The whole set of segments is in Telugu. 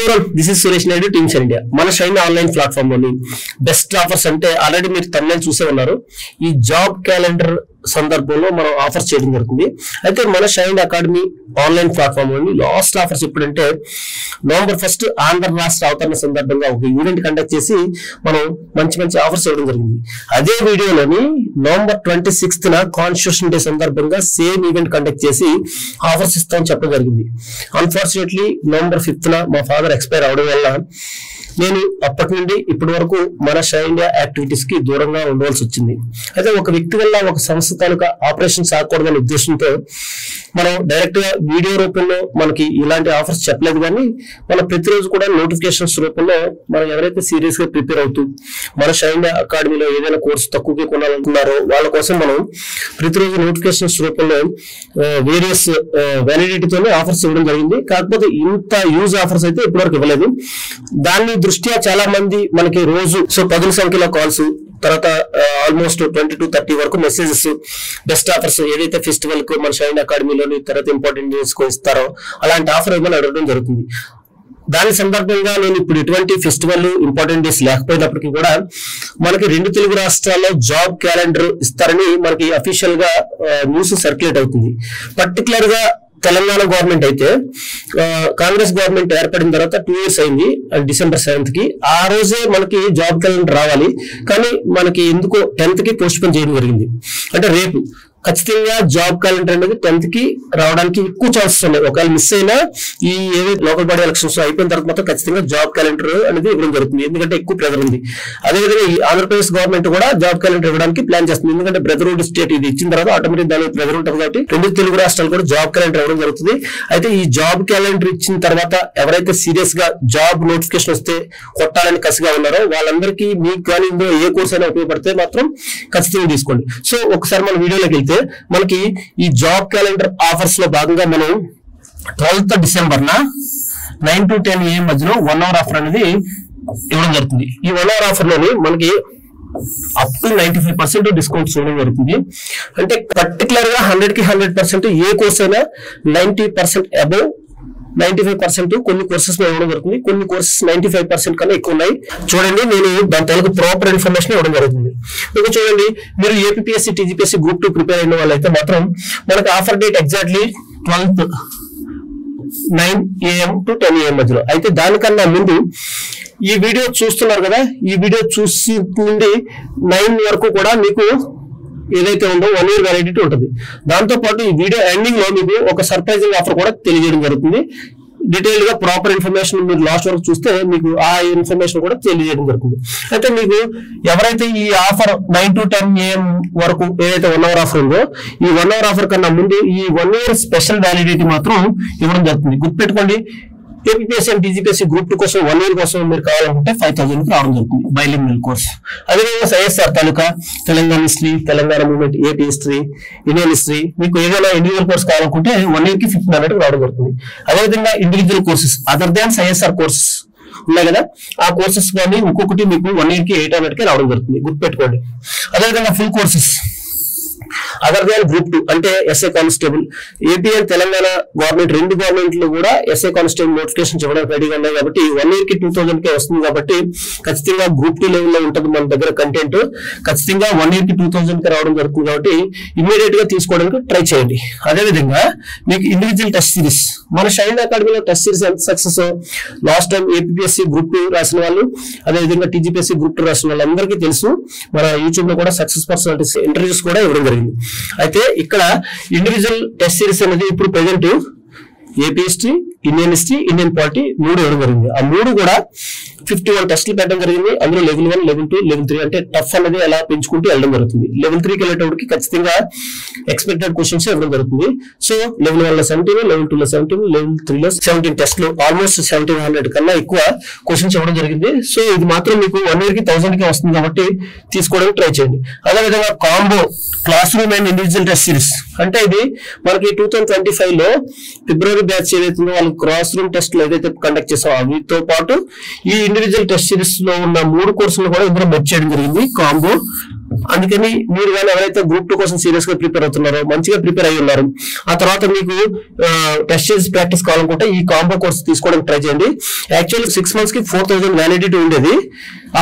Everyone, this is Suresh Naidu, teams India. మన షైన్ ఆన్లైన్ ప్లాట్ఫామ్ లోని బెస్ట్ ఆఫర్స్ అంటే ఆల్రెడీ మీరు తమిళ చూసే ఉన్నారు. ఈ జాబ్ క్యాలెండర్ సందర్భంలో మనం ఆఫర్స్ చేయడం జరుగుతుంది. అయితే మన షైన్ అకాడమీ ఆన్లైన్ ప్లాట్ఫామ్ లోని లాస్ట్ ఆఫర్స్ ఎప్పుడంటే November 1 ఆంధ్ర రాష్ట్ర అవతరణ సందర్భంగా ఒక ఈవెంట్ కండక్ట్ చేసి మనం మంచి ఆఫర్స్ ఇవ్వడం జరిగింది. అదే వీడియోలోని November 26న కాన్స్టిట్యూషన్ డే సందర్భంగా సేమ్ ఈవెంట్ కండక్ట్ చేసి ఆఫర్స్ ఇస్తామని చెప్పడం జరిగింది. అన్ఫార్చునేట్లీ November 5న మా ఫాదర్ ఎక్స్పైర్ అవడం వల్ల నేను అప్పటి నుండి ఇప్పటి వరకు మన షైన్ ఇండియా యాక్టివిటీస్ కి దూరంగా ఉండవలసి వచ్చింది. అయితే ఒక వ్యక్తి వల్ల ఒక సంస్థ తాలూకా ఆపరేషన్ సాగకూడదనే ఉద్దేశంతో మనం డైరెక్ట్ గా వీడియో రూపంలో మనకి ఇలాంటి ఆఫర్స్ చెప్పలేదు, కానీ మనం ప్రతిరోజు కూడా నోటిఫికేషన్స్ రూపంలో మనం ఎవరైతే సీరియస్ గా ప్రిపేర్ అవుతూ మన షైన్ ఇండియా అకాడమీలో ఏదైనా కోర్సు తక్కువగా కొనాలనుకున్నారో వాళ్ళ కోసం మనం ప్రతిరోజు నోటిఫికేషన్స్ రూపంలో వేరియస్ వ్యాలిడిటీతోనే ఆఫర్స్ ఇవ్వడం జరిగింది. కాకపోతే ఇంత యూజ్ ఆఫర్స్ అయితే ఇప్పటివరకు ఇవ్వలేదు. దాన్ని దృష్ట్యా చాలా మంది మనకి రోజు 10 సంఖ్యలో కాల్స్, తర్వాత ఆల్మోస్ట్ 20 to 30 వరకు మెసేజెస్, బెస్ట్ ఆఫర్స్ ఏదైతే ఫెస్టివల్ కు మన షైన్ అకాడమీలోని తర్వాత ఇంపార్టెంట్ డేస్ కు ఇస్తారో అలాంటి ఆఫర్ ఏమైనా అడగడం జరుగుతుంది. దాని సందర్భంగా నేను ఇప్పుడు ఎటువంటి ఫెస్టివల్ ఇంపార్టెంట్ డేస్ లేకపోయినప్పటికీ కూడా మనకి 2 తెలుగు రాష్ట్రాల్లో జాబ్ క్యాలెండర్ ఇస్తారని మనకి అఫీషియల్ గా న్యూస్ సర్క్యులేట్ అవుతుంది. పర్టికులర్ గా తెలంగాణ గవర్నమెంట్ అయితే కాంగ్రెస్ గవర్నమెంట్ ఏర్పడిన తర్వాత 2 years అయింది, December 7th కి. ఆ రోజే మనకి జాబ్ క్యాలెండర్ రావాలి, కానీ మనకి ఎందుకో 10th కి పోస్ట్ పోన్ చేయడం జరిగింది. అంటే రేపు ఖచ్చితంగా జాబ్ క్యాలెండర్ అనేది 10th కి రావడానికి ఎక్కువ ఛాన్సెస్ ఉన్నాయి. ఒకవేళ మిస్ అయినా ఈ ఏదైతే లోకల్ బాడీ ఎలక్షన్స్ అయిపోయిన తర్వాత మాత్రం ఖచ్చితంగా జాబ్ క్యాలెండర్ అనేది ఇవ్వడం జరుగుతుంది, ఎందుకంటే ఎక్కువ ప్రెజర్ ఉంది. అదేవిధంగా ఈ ఆంధ్రప్రదేశ్ గవర్నమెంట్ కూడా జాబ్ క్యాలెండర్ ఇవ్వడానికి ప్లాన్ చేస్తుంది, ఎందుకంటే బ్రదర్హుడ్ స్టేట్ ఇది ఇచ్చిన తర్వాత ఆటోమేటిక్ దాని ప్రెజర్ ఉంటుంది కాబట్టి 2 తెలుగు రాష్ట్రాలు కూడా జాబ్ క్యాలెండర్ ఇవ్వడం జరుగుతుంది. అయితే ఈ జాబ్ క్యాలెండర్ ఇచ్చిన తర్వాత ఎవరైతే సీరియస్ గా జాబ్ నోటిఫికేషన్ వస్తే కొట్టాలని కసిగా ఉన్నారో వాళ్ళందరికీ మీకు కానీ ఇందులో ఏ కోర్స్ అయినా ఉపయోగపడితే మాత్రం ఖచ్చితంగా తీసుకోండి. సో ఒకసారి మన వీడియోలోకి వెళ్తే మనకి ఈ జాబ్ క్యాలెండర్ ఆఫర్స్ లో భాగంగా మనం 12th December 9 to 10 AM మధ్యలో 1 hour ఆఫర్ అనేది ఇవ్వడం జరుగుతుంది. ఈ 1 hour ఆఫర్ లోని మనకి అప్ టు 95% డిస్కౌంట్స్ ఇవ్వడం జరుగుతుంది. అంటే పర్టికులర్ గా 100కి 100% ఏ కోర్స్ అయినా 90% అబౌవ్ 95% కొన్ని కోర్సెస్ ఇవ్వడం జరుగుతుంది. కొన్ని కోర్సెస్ 95% కన్నా ఎక్కువ ఉన్నాయి. చూడండి, నేను దాని తలకు ప్రాపర్ ఇన్ఫర్మేషన్ ఇవ్వడం జరుగుతుంది. మీకు చూడండి, మీరు ఏపీఎస్సీ టీజీపీఎస్సీ గ్రూప్ 2 ప్రిపేర్ అయిన వాళ్ళైతే మాత్రం మనకి offer date exactly 12th 9 AM to 10 AM మధ్యలో. అయితే దానికన్నా ముందు ఈ వీడియో చూస్తున్నారు కదా, ఈ వీడియో చూసి నుండి 9 వరకు కూడా మీకు ఏదైతే ఉందో 1 year వ్యాలిడిటీ ఉంటుంది. దాంతో పాటు ఈ వీడియో ఎండింగ్ లో మీకు ఒక సర్ప్రైజింగ్ ఆఫర్ కూడా తెలియజేయడం జరుగుతుంది. డీటెయిల్ గా ప్రాపర్ ఇన్ఫర్మేషన్ మీరు లాస్ట్ వరకు చూస్తే మీకు ఆ ఇన్ఫర్మేషన్ కూడా తెలియజేయడం జరుగుతుంది. అయితే మీకు ఎవరైతే ఈ ఆఫర్ 9 to 10 AM వరకు ఏదైతే 1 hour ఆఫర్ ఉందో ఈ 1 hour ఆఫర్ కన్నా ముందు ఈ 1 year స్పెషల్ వ్యాలిడిటీ మాత్రం ఇవ్వడం జరుగుతుంది. గుర్తుపెట్టుకోండి, ఏపీఎస్సీ అండ్ టీజీపీఎస్సీ గ్రూప్ 2 కోసం 1 year కోసం మీరు కావాలనుకుంటే 5,000 రావడం జరుగుతుంది బైలింగ్వల్ కోర్స్. అదేవిధంగా ఐఎస్ఆర్ తాలూకా, Telangana history, Telangana movement, AP history, Indian history, మీకు ఏదైనా ఇండివిజువల్ కోర్స్ కావాలనుకుంటే 1 year కి 1,500 రావడం జరుగుతుంది. అదేవిధంగా individual courses other than ISR courses ఉన్నాయి కదా, ఆ కోర్సెస్ కానీ ఇంకొకటి మీకు 1 year కి 800 రావడం జరుగుతుంది. గుర్తుపెట్టుకోండి. అదేవిధంగా full courses other than group 2 అంటే SI constable, AP and Telangana government 2 గవర్నమెంట్లు కూడా ఎస్ఐ కానిస్టేబుల్ నోటిఫికేషన్ ఇవ్వడానికి రెడీగా ఉన్నాయి కాబట్టి 1 year కి 2,000 వస్తుంది. కాబట్టి ఖచ్చితంగా గ్రూప్ 2 లెవెల్లో ఉంటుంది మన దగ్గర కంటెంట్. ఖచ్చితంగా 1 year కి 2,000 రావడం జరుగుతుంది కాబట్టి ఇమీడియట్ గా తీసుకోవడానికి ట్రై చేయండి. అదేవిధంగా మీకు ఇండివిజువల్ టెస్ట్ సిరీస్, మన షైన్ అకాడమీలో టెస్ట్ సిరీస్ ఎంత success last time APSC group 2 రాసిన వాళ్ళు, అదేవిధంగా టీజీపీఎస్సీ గ్రూప్ 2 రాసిన వాళ్ళందరికీ తెలుసు. మన యూట్యూబ్ లో కూడా సక్సెస్ పర్సనాలిటీస్ ఇంటర్వ్యూస్ కూడా ఇవ్వడం జరిగింది. అయితే ఇక్కడ ఇండివిజువల్ టెస్ట్ సిరీస్ అనేది ఇప్పుడు present AP history, Indian history, Indian polity 3 ఇవ్వడం జరిగింది. ఆ 3 కూడా 51 టెస్టులు పెట్టడం జరిగింది. అందులో లెవెల్ 1, లెవెల్ 2, లెవెల్ 3 అంటే టఫ్ అనేది ఎలా పెంచుకుంటూ వెళ్ళడం జరుగుతుంది. లెవెల్ 3కి వెళ్ళేటప్పటికి ఖచ్చితంగా ఎక్స్పెక్టెడ్ క్వశ్చన్స్ ఇవ్వడం జరుగుతుంది. సో లెవెల్ 1లో 17, లెవెల్ 2లో 17, లెవెల్ 3లో 17 టెస్టులు, ఆల్మోస్ట్ 1700 కన్నా ఎక్కువ క్వశ్చన్స్ ఇవ్వడం జరిగింది. సో ఇది మాత్రం మీకు 1 year కి 1,000 వస్తుంది కాబట్టి తీసుకోవడానికి ట్రై చేయండి. అదేవిధంగా combo class room and individual test series అంటే ఇది మనకి 2025 లో ఫిబ్రవరి బ్యాచ్ ఏదైతే ఉందో వాళ్ళు క్లాస్ రూమ్ టెస్ట్లు ఏదైతే కండక్ట్ చేసామో వీటితో పాటు ఈ ఇండివిజువల్ టెస్ట్ సిరీస్ లో ఉన్న 3 కోర్సులు కూడా ఇందులో మెర్జ్ చేయడం జరిగింది. కాంబో అందుకని మీరు కానీ ఎవరైతే గ్రూప్ 2 కోసం సీరియస్ గా ప్రిపేర్ అవుతున్నారో, మంచిగా ప్రిపేర్ అయ్యి ఉన్నారు, ఆ తర్వాత మీకు టెస్ట్ చేసి ప్రాక్టీస్ కావాలనుకుంటే ఈ కాంబో కోర్స్ తీసుకోవడానికి ట్రై చేయండి. యాక్చువల్లీ 6 months కి 4000 వ్యాలిడిటీ ఉండేది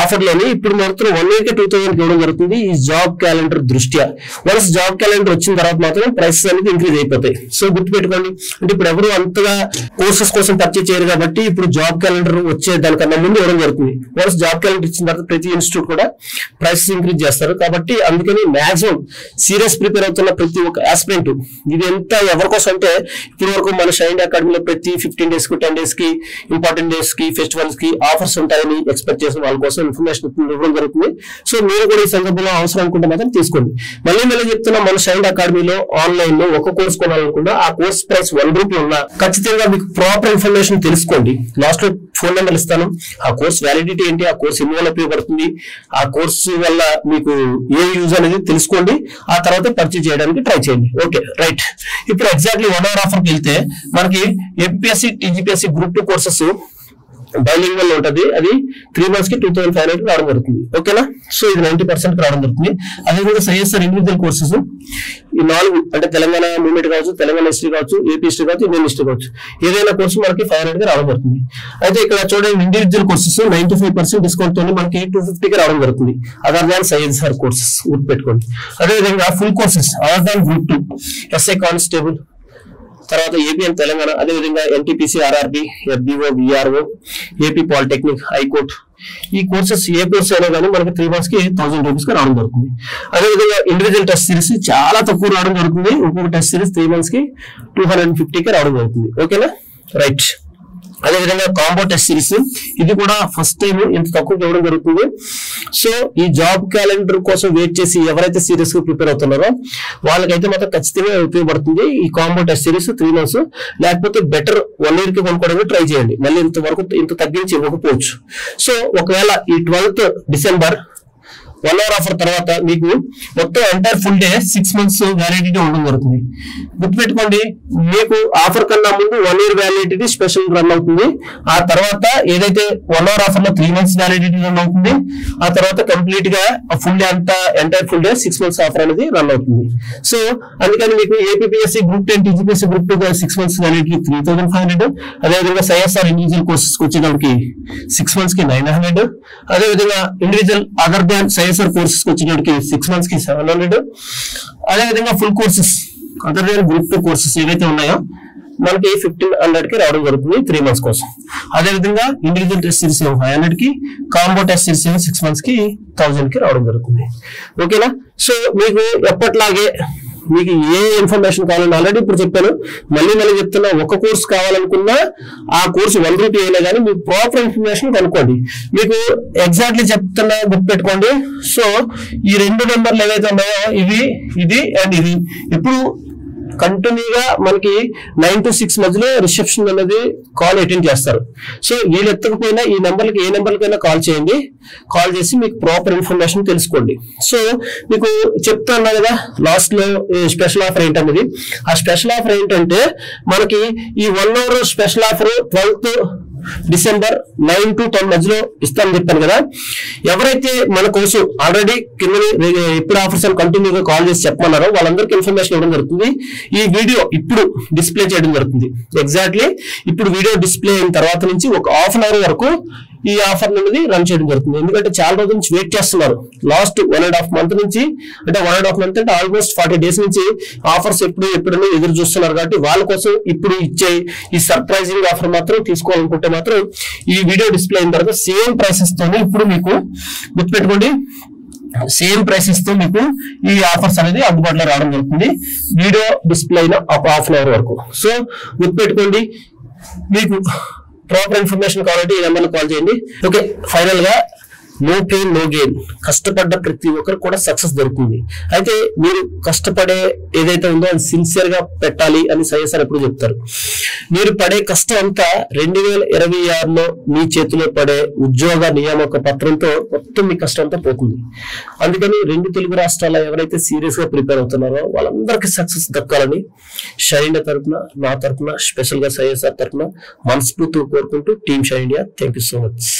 ఆఫర్ లోని, ఇప్పుడు మాత్రం 1 year కి 2000 ఇవ్వడం జరుగుతుంది ఈ జాబ్ క్యాలెండర్ దృష్ట్యా. వన్స్ జాబ్ క్యాలెండర్ వచ్చిన తర్వాత మాత్రం ప్రైసెస్ అనేది ఇంక్రీజ్ అయిపోతాయి. సో గుర్తుపెట్టుకోండి, అంటే ఇప్పుడు ఎవరు అంతగా కోర్సెస్ కోసం పర్చేజ్ చేయరు కాబట్టి ఇప్పుడు జాబ్ క్యాలెండర్ వచ్చే దానికన్నా ముందు ఇవ్వడం జరుగుతుంది. వన్స్ జాబ్ క్యాలెండర్ ఇచ్చిన తర్వాత ప్రతి ఇన్స్టిట్యూట్ కూడా ప్రైసెస్ ఇంక్రీజ్ చేస్తారు. కాబట్టి అందుకని మాక్సిమం సీరియస్ ప్రిపేర్ అవుతున్న ప్రతి ఒక్క ఆస్పిరెంట్, ఇది ఎంత ఎవరి కోసం అంటే ఇప్పటి వరకు మన షైన్ అకాడమీలో ప్రతి 15 days కి 10 days కి ఇంపార్టెంట్ డేస్ కి ఫెస్టివల్స్ కి ఆఫర్స్ ఉంటాయని ఎక్స్పెక్ట్ చేసిన వాళ్ళ కోసం ఇన్ఫర్మేషన్ ఇవ్వడం జరుగుతుంది. సో మీరు కూడా ఈ సందర్భంలో అవసరం అనుకుంటే మాత్రం తీసుకోండి. మళ్ళీ చెప్తున్నా, మన షైన్ అకాడమీలో ఆన్లైన్ లో ఒక కోర్స్ కొనాలనుకున్నా ఆ కోర్స్ ప్రైస్ 1 rupee ఉన్నా ఖచ్చితంగా మీకు ప్రాపర్ ఇన్ఫర్మేషన్ తెలుసుకోండి. లాస్ట్ లో ఫోన్ నెంబర్ ఇస్తాను. ఆ కోర్స్ వ్యాలిడిటీ ఏంటి, ఆ కోర్స్ ఎన్ని వల్ల ఉపయోగపడుతుంది, ఆ కోర్సు వల్ల మీకు ఏ యూజ్ అనేది తెలుసుకోండి. ఆ తర్వాత పర్చేజ్ చేయడానికి ట్రై చేయండి. Okay right. ఇప్పుడు ఎగ్జాక్ట్లీ 1 hour ఆఫర్కి వెళ్తే మనకి APSC TGPSC group 2 courses bilingual ఉంటుంది. అది 3 months కి 2500 రావడం జరుగుతుంది. ఓకేనా. సో ఇది 90% రావడం జరుగుతుంది. అదేవిధంగా సైఎస్ఆర్ ఇండివిజువల్ కోర్సెస్ ఈ 4 అంటే తెలంగాణ మూవ్మెంట్ కావచ్చు, తెలంగాణ హిస్టరీ కావచ్చు, ఏపీ హిస్టరీ కావచ్చు, ఇండియన్ హిస్టరీ కావచ్చు, ఏదైనా కోర్సు మనకి 500 కి రావడం జరుగుతుంది. అయితే ఇక్కడ చూడండి, ఇండివిజువల్ కోర్సెస్ 95% డిస్కౌంట్ తో మనకి 250 కి రావడం జరుగుతుంది. అదర్ దాన్ సైఎస్ఆర్ కోర్సెస్ గుర్తుపెట్టుకోండి. అదేవిధంగా full courses other than group 2 SI constable, తర్వాత ఏపీఎం తెలంగాణ, అదేవిధంగా NTPC RRB, FBO, VRO, AP polytechnic, high court, ఈ కోర్సెస్ ఏ కోర్స్ అయినా కానీ మనకి 3 months కి 1000 rupees కి రావడం జరుగుతుంది. అదేవిధంగా ఇండివిజువల్ టెస్ట్ సిరీస్ చాలా తక్కువ రావడం జరుగుతుంది. ఒక్కొక్క టెస్ట్ సిరీస్ 3 months కి 250 కి రావడం జరుగుతుంది. ఓకేనా రైట్. అదేవిధంగా కాంబో టెస్ట్ సిరీస్ ఇది కూడా ఫస్ట్ టైం ఇంత తక్కువ ఇవ్వడం జరుగుతుంది. సో ఈ జాబ్ క్యాలెండర్ కోసం వెయిట్ చేసి ఎవరైతే సీరియస్ గా ప్రిపేర్ అవుతున్నారో వాళ్ళకైతే మాత్రం ఖచ్చితంగా ఉపయోగపడుతుంది ఈ కాంబో టెస్ట్ సిరీస్ 3 months. లేకపోతే బెటర్ 1 year కి కొనుక్కోవడానికి ట్రై చేయండి. మళ్ళీ ఇంత తగ్గించి ఇవ్వకపోవచ్చు. సో ఒకవేళ ఈ 12th December 1 hour ఆఫర్ తర్వాత మీకు మొత్తం entire full day 6 months validity ఉండడం జరుగుతుంది. గుర్తుపెట్టుకోండి, మీకు ఆఫర్ కన్నా ముందు 1 year వ్యాలిడిటీ స్పెషల్ రన్ అవుతుంది. ఆ తర్వాత ఏదైతే 1 hour ఆఫర్ లో 3 months వ్యాలిడిటీ రన్ అవుతుంది. ఆ తర్వాత కంప్లీట్ గా ఫుల్ డే అంతా entire full day 6 months offer అనేది రన్ అవుతుంది. సో అందుకని మీకు APSC group 10 TGPSC group 2 6 months validity 3500. అదేవిధంగా సైఎస్ఆర్ ఇండివిజువల్ కోర్సెస్ వచ్చేటప్పటికి 6 months కి 900. అదేవిధంగా individual other than CSR courses వచ్చేటప్పటికి 6 months కి 700. అదేవిధంగా full courses other than group 2 courses ఏవైతే ఉన్నాయో మనకి 1500 కి రావడం జరుగుతుంది 3 months కోసం. అదేవిధంగా ఇండివిజువల్ టెస్ట్ సిరీస్ 500 కి, కాంబో టెస్ట్ సిరీస్ 6 months కి 1000 కి రావడం జరుగుతుంది. ఓకేనా. సో మీకు ఎప్పట్లాగే మీకు ఏ ఇన్ఫర్మేషన్ కావాలని ఆల్రెడీ ఇప్పుడు చెప్పాను, మళ్ళీ చెప్తున్నా. ఒక కోర్స్ కావాలనుకున్నా ఆ కోర్సు 1 rupee అయినా కానీ మీకు ప్రాపర్ ఇన్ఫర్మేషన్ కనుక్కోండి. మీకు ఎగ్జాక్ట్లీ చెప్తున్నా, గుర్తుపెట్టుకోండి. సో ఈ 2 నెంబర్లు ఏవైతే ఉన్నాయో ఇది అండ్ ఇది ఇప్పుడు కంటిన్యూగా మనకి 9 to 6 మధ్యలో రిసెప్షన్ అనేది కాల్ అటెండ్ చేస్తారు. సో వీళ్ళు ఎత్తకపోయినా ఈ నెంబర్లకి ఏ నెంబర్లకైనా కాల్ చేయండి. కాల్ చేసి మీకు ప్రాపర్ ఇన్ఫర్మేషన్ తెలుసుకోండి. సో మీకు చెప్తున్నా కదా లాస్ట్ లో స్పెషల్ ఆఫర్ ఏంటనేది. ఆ స్పెషల్ ఆఫర్ ఏంటంటే మనకి ఈ 1 hour special offer 12th December 9 to 10 మధ్యలో ఇస్తామని చెప్పాను కదా. ఎవరైతే మన కోసం ఆల్రెడీ కింద ఎప్పుడు ఆఫర్స్ అని కంటిన్యూగా కాల్ చేసి చెప్పమన్నారో వాళ్ళందరికీ ఇన్ఫర్మేషన్ ఇవ్వడం జరుగుతుంది. ఈ వీడియో ఇప్పుడు డిస్ప్లే చేయడం జరుగుతుంది. ఎగ్జాక్ట్లీ ఇప్పుడు వీడియో డిస్ప్లే అయిన తర్వాత నుంచి ఒక హాఫ్ అన్ అవర్ వరకు ఈ ఆఫర్ అనేది రన్ చేయడం జరుగుతుంది. ఎందుకంటే చాలా రోజుల నుంచి వెయిట్ చేస్తున్నారు. లాస్ట్ 1.5 month నుంచి, అంటే 1.5 month అంటే ఆల్మోస్ట్ 40 days నుంచి ఆఫర్స్ ఎప్పుడు ఎదురు చూస్తున్నారు. కాబట్టి వాళ్ళ కోసం ఇప్పుడు ఇచ్చే ఈ సర్ప్రైజింగ్ ఆఫర్ మాత్రం తీసుకోవాలనుకుంటే మాత్రం ఈ వీడియో డిస్ప్లే అయిన తర్వాత సేమ్ ప్రైసెస్ తోనే ఇప్పుడు మీకు గుర్తుపెట్టుకోండి, సేమ్ ప్రైసెస్ తో మీకు ఈ ఆఫర్స్ అనేది అందుబాటులో రావడం జరుగుతుంది వీడియో డిస్ప్లే అయిన ఒక హాఫ్ అన్ అవర్ వరకు. సో గుర్తుపెట్టుకోండి, మీకు ప్రాపర్ ఇన్ఫర్మేషన్ కావాలంటే ఈ నెంబర్లో కాల్ చేయండి. ఓకే, ఫైనల్ గా నో పెయిన్ నో గెయిన్. కష్టపడ్డ ప్రతి ఒక్కరు కూడా సక్సెస్ దొరుకుతుంది. అయితే మీరు కష్టపడే ఏదైతే ఉందో అది సిన్సియర్ గా పెట్టాలి అని సైఎస్ఆర్ ఎప్పుడు చెప్తారు. మీరు పడే కష్టం అంతా 2026లో మీ చేతిలో పడే ఉద్యోగ నియామక పత్రంతో మొత్తం మీ కష్టం అంతా పోతుంది. అందుకని 2 తెలుగు రాష్ట్రాల్లో ఎవరైతే సీరియస్ గా ప్రిపేర్ అవుతున్నారో వాళ్ళందరికీ సక్సెస్ దక్కాలని షైన్ తరఫున, నా తరఫున, స్పెషల్ గా సైఎస్ఆర్ తరఫున మనస్ఫూర్తిగా కోరుకుంటూ team shine India, thank you so much.